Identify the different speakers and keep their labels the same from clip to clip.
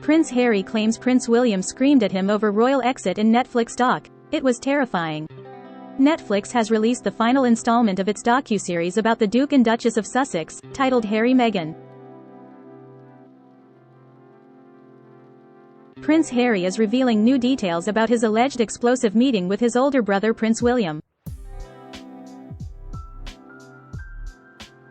Speaker 1: Prince Harry claims Prince William screamed at him over royal exit in Netflix doc. It was terrifying. Netflix has released the final installment of its docuseries about the Duke and Duchess of Sussex, titled Harry Meghan. Prince Harry is revealing new details about his alleged explosive meeting with his older brother Prince William.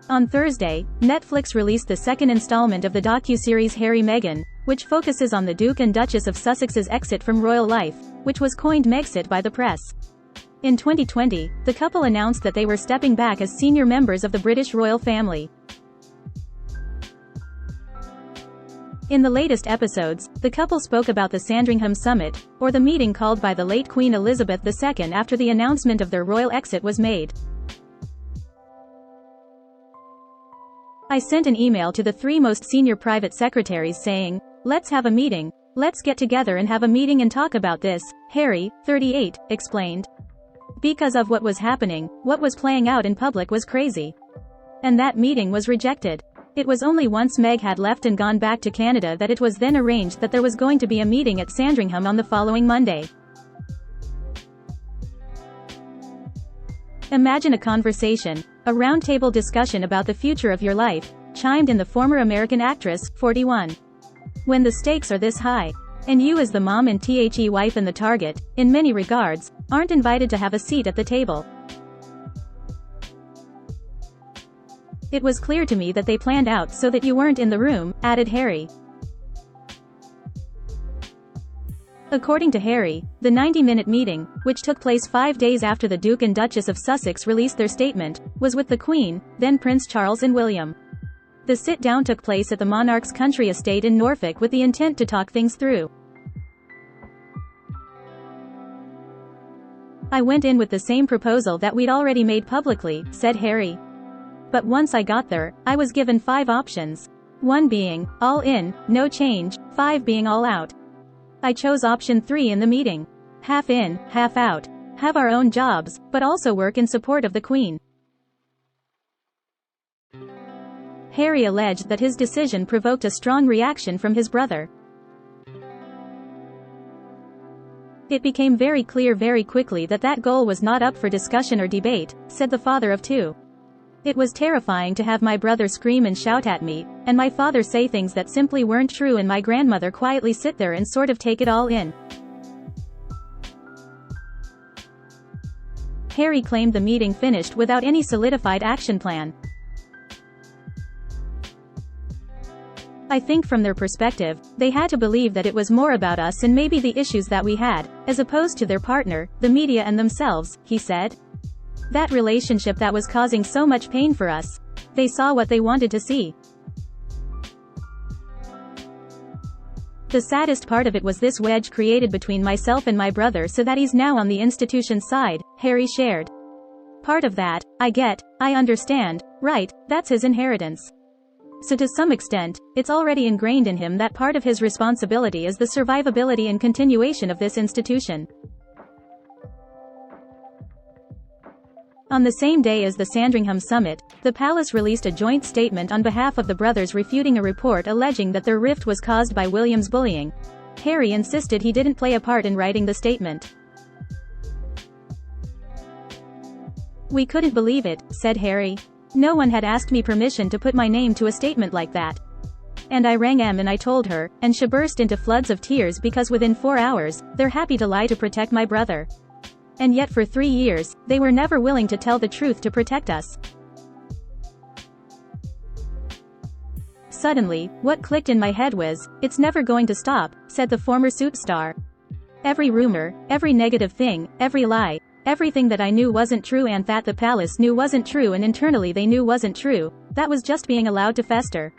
Speaker 1: On Thursday, Netflix released the second installment of the docuseries Harry Meghan, which focuses on the Duke and Duchess of Sussex's exit from royal life, which was coined Megxit by the press. In 2020, the couple announced that they were stepping back as senior members of the British royal family. In the latest episodes, the couple spoke about the Sandringham Summit, or the meeting called by the late Queen Elizabeth II after the announcement of their royal exit was made. "I sent an email to the three most senior private secretaries saying, 'Let's have a meeting. Let's get together and have a meeting and talk about this,'" Harry, 38, explained. "Because of what was happening, what was playing out in public was crazy. And that meeting was rejected. It was only once Meg had left and gone back to Canada that it was then arranged that there was going to be a meeting at Sandringham on the following Monday." "Imagine a conversation, a roundtable discussion about the future of your life," chimed in the former American actress, 41. "When the stakes are this high, and you as the mom and the wife and the target, in many regards, aren't invited to have a seat at the table. It was clear to me that they planned out so that you weren't in the room," added Harry. According to Harry, the 90-minute meeting, which took place 5 days after the Duke and Duchess of Sussex released their statement, was with the Queen, then Prince Charles and William. The sit-down took place at the monarch's country estate in Norfolk with the intent to talk things through. "I went in with the same proposal that we'd already made publicly," said Harry. "But once I got there, I was given 5 options. 1 being, all in, no change, 5 being all out. I chose option 3 in the meeting. Half in, half out. Have our own jobs, but also work in support of the Queen." Harry alleged that his decision provoked a strong reaction from his brother. "It became very clear very quickly that that goal was not up for discussion or debate," said the father of 2. "It was terrifying to have my brother scream and shout at me, and my father say things that simply weren't true, and my grandmother quietly sit there and sort of take it all in." Harry claimed the meeting finished without any solidified action plan. "I think from their perspective, they had to believe that it was more about us and maybe the issues that we had, as opposed to their partner, the media and themselves," he said. "That relationship that was causing so much pain for us. They saw what they wanted to see. The saddest part of it was this wedge created between myself and my brother so that he's now on the institution's side," Harry shared. "Part of that, I get, I understand, right, that's his inheritance. So to some extent, it's already ingrained in him that part of his responsibility is the survivability and continuation of this institution." On the same day as the Sandringham Summit, the palace released a joint statement on behalf of the brothers refuting a report alleging that their rift was caused by William's bullying. Harry insisted he didn't play a part in writing the statement. "We couldn't believe it," said Harry. "No one had asked me permission to put my name to a statement like that. And I rang Em and I told her, and she burst into floods of tears because within 4 hours, they're happy to lie to protect my brother. And yet for 3 years, they were never willing to tell the truth to protect us. Suddenly, what clicked in my head was, it's never going to stop," said the former Suits star. "Every rumor, every negative thing, every lie, everything that I knew wasn't true and that the palace knew wasn't true and internally they knew wasn't true, that was just being allowed to fester."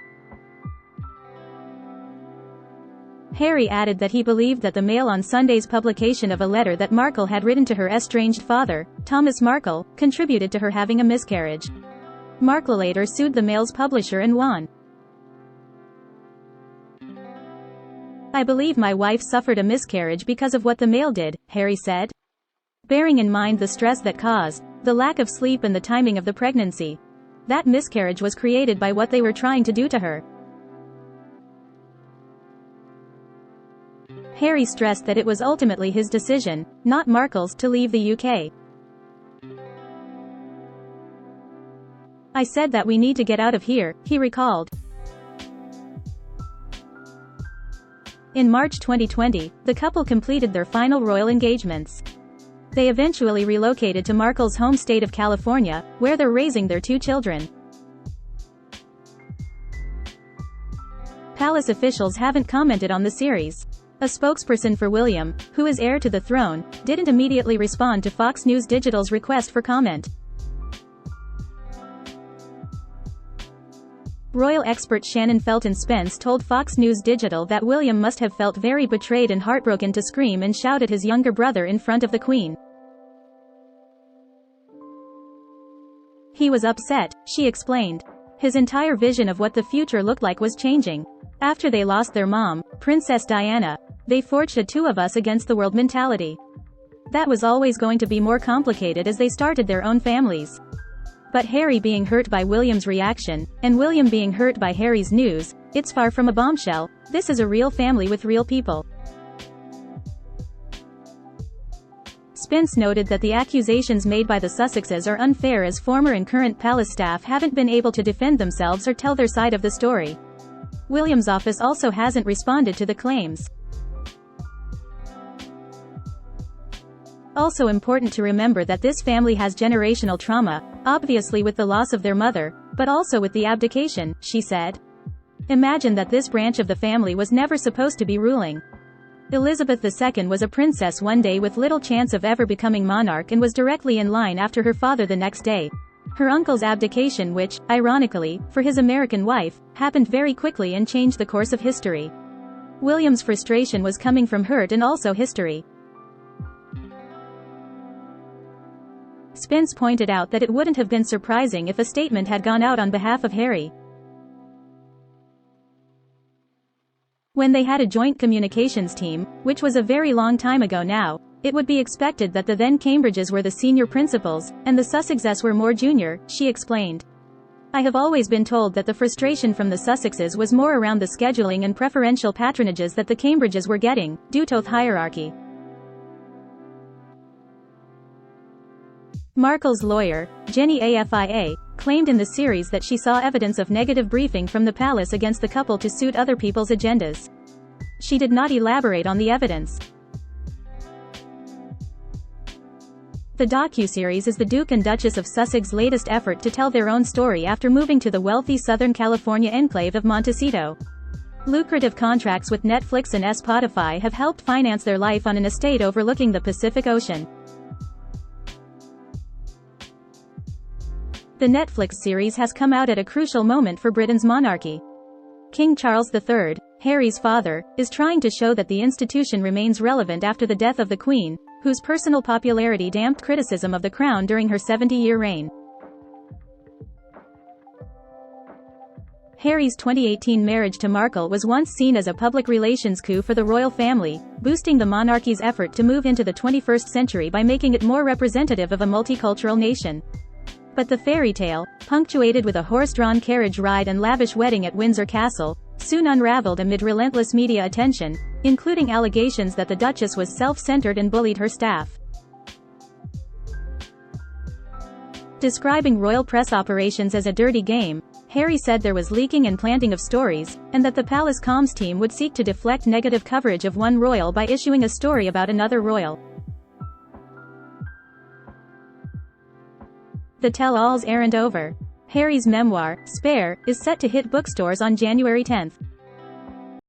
Speaker 1: Harry added that he believed that the Mail on Sunday's publication of a letter that Markle had written to her estranged father, Thomas Markle, contributed to her having a miscarriage. Markle later sued the Mail's publisher and won. "I believe my wife suffered a miscarriage because of what the Mail did," Harry said. "Bearing in mind the stress that caused, the lack of sleep and the timing of the pregnancy. That miscarriage was created by what they were trying to do to her." Harry stressed that it was ultimately his decision, not Markle's, to leave the UK. "I said that we need to get out of here," he recalled. In March 2020, the couple completed their final royal engagements. They eventually relocated to Markle's home state of California, where they're raising their 2 children. Palace officials haven't commented on the series. A spokesperson for William, who is heir to the throne, didn't immediately respond to Fox News Digital's request for comment. Royal expert Shannon Felton Spence told Fox News Digital that William must have felt very betrayed and heartbroken to scream and shout at his younger brother in front of the Queen. "He was upset," she explained. "His entire vision of what the future looked like was changing. After they lost their mom, Princess Diana, they forged a 2 of us against the world mentality. That was always going to be more complicated as they started their own families. But Harry being hurt by William's reaction, and William being hurt by Harry's news, it's far from a bombshell. This is a real family with real people." Spence noted that the accusations made by the Sussexes are unfair as former and current palace staff haven't been able to defend themselves or tell their side of the story. William's office also hasn't responded to the claims. Also important to remember that this family has generational trauma, obviously with the loss of their mother, but also with the abdication, she said. "Imagine that this branch of the family was never supposed to be ruling. Elizabeth II was a princess one day with little chance of ever becoming monarch and was directly in line after her father the next day. Her uncle's abdication, which, ironically, for his American wife, happened very quickly and changed the course of history. William's frustration was coming from hurt and also history." Spence pointed out that it wouldn't have been surprising if a statement had gone out on behalf of Harry. When they had a joint communications team, which was a very long time ago now, it would be expected that the then Cambridges were the senior principals, and the Sussexes were more junior, she explained. "I have always been told that the frustration from the Sussexes was more around the scheduling and preferential patronages that the Cambridges were getting, due to hierarchy." Markle's lawyer, Jenny Afia, claimed in the series that she saw evidence of negative briefing from the palace against the couple to suit other people's agendas. She did not elaborate on the evidence. The docuseries is the Duke and Duchess of Sussex's latest effort to tell their own story after moving to the wealthy Southern California enclave of Montecito. Lucrative contracts with Netflix and Spotify have helped finance their life on an estate overlooking the Pacific Ocean. The Netflix series has come out at a crucial moment for Britain's monarchy. King Charles III, Harry's father, is trying to show that the institution remains relevant after the death of the Queen, whose personal popularity damped criticism of the crown during her 70-year reign. Harry's 2018 marriage to Markle was once seen as a public relations coup for the royal family, boosting the monarchy's effort to move into the 21st century by making it more representative of a multicultural nation. But the fairy tale, punctuated with a horse-drawn carriage ride and lavish wedding at Windsor Castle, soon unraveled amid relentless media attention, including allegations that the Duchess was self-centered and bullied her staff. Describing royal press operations as a dirty game, Harry said there was leaking and planting of stories, and that the palace comms team would seek to deflect negative coverage of one royal by issuing a story about another royal. The tell-alls aren't over. Harry's memoir, Spare, is set to hit bookstores on January 10.